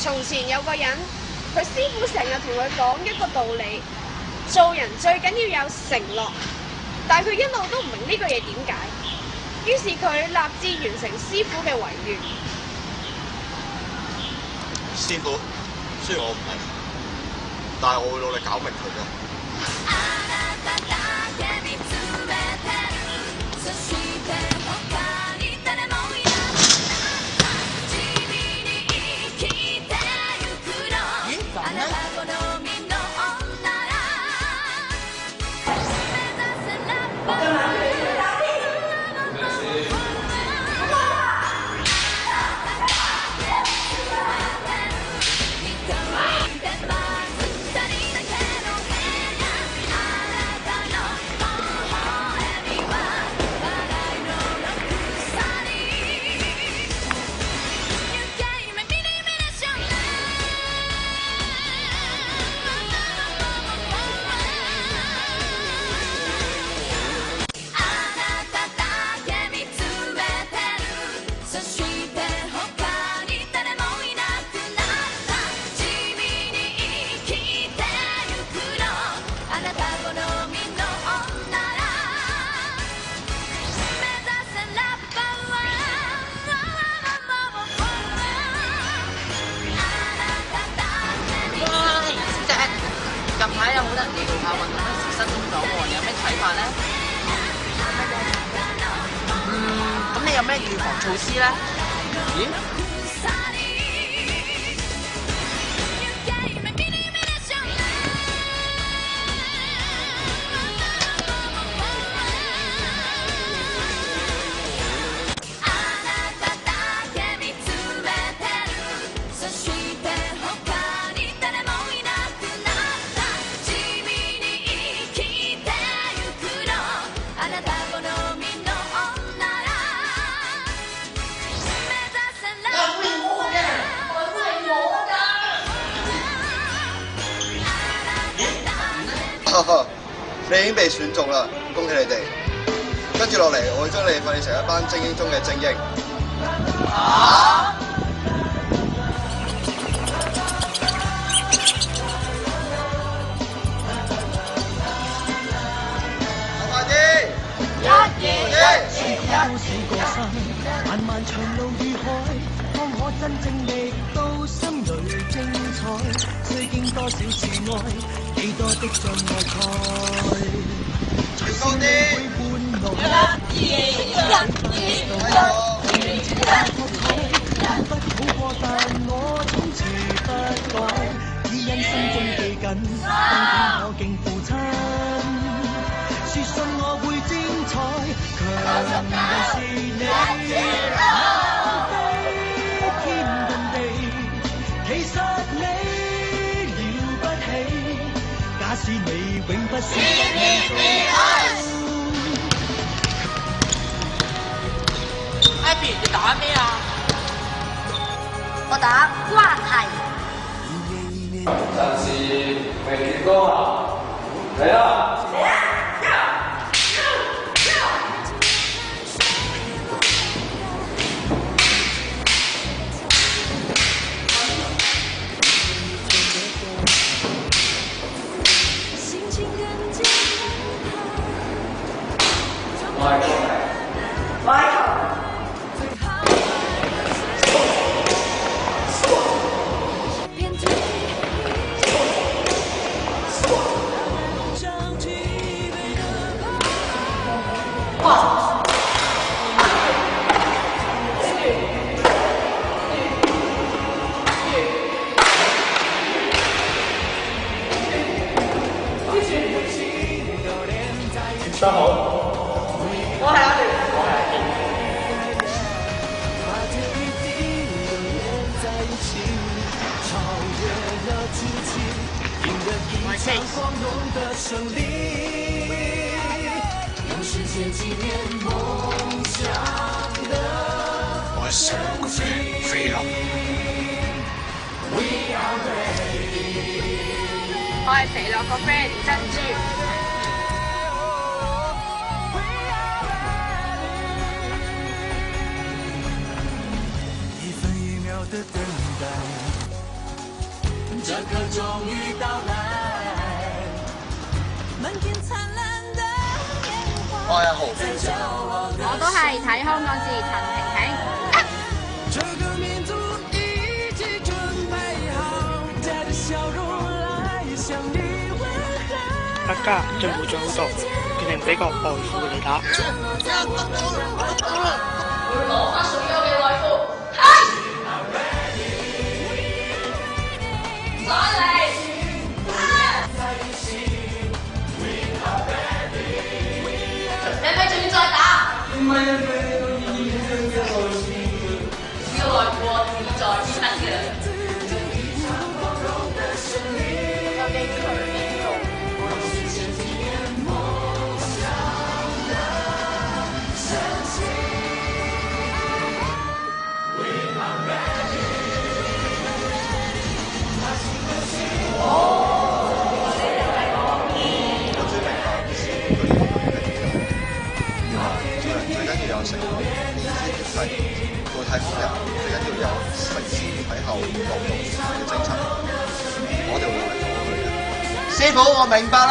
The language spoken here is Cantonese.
從前有個人，佢師傅成日同佢講一個道理，做人最緊要有承諾，但係佢一路都唔明呢個嘢點解，於是佢立志完成師傅嘅遺願。師傅，雖然我唔明，但係我會努力搞明佢嘅。近排有好多人做下運動嗰時失蹤咗喎，你有咩睇法咧？咁你有咩預防措施咧？咦？你已經被選中啦，恭喜你哋！跟住落嚟，我會將你哋訓練成一班精英中嘅精英。啊！快啲！一二漫漫長路如海，方可真正覓到心裏精彩。需經多少次愛，幾多的障礙蓋。隨時會伴來不好過，但我總持不改，只因心中記緊，當我敬父親。說信我會精彩，強人是你，天遁地，其實你了不起。假使你永不說，Abby 你打咩啊？我打關係。暫時未見光啊！嚟啦！大家好，我係阿迪。我係上個 friend 菲林。我係肥樂個 friend 珍珠。的等待，這刻終於到來。我係豪，我都係睇香港字陳婷婷。這個民族已經準備好，帶着笑容來向你問候。大家進步咗好多，決定俾個外父嚟打。攞翻屬於我嘅內褲，返嚟！你咪仲要再打？唔係啊，佢都已經將一個呢個內褲我自在之身嘅。成個體係個太空人，最緊要有實踐喺後勞動嘅精神，我哋會為咗佢嘅。師傅，我明白啦。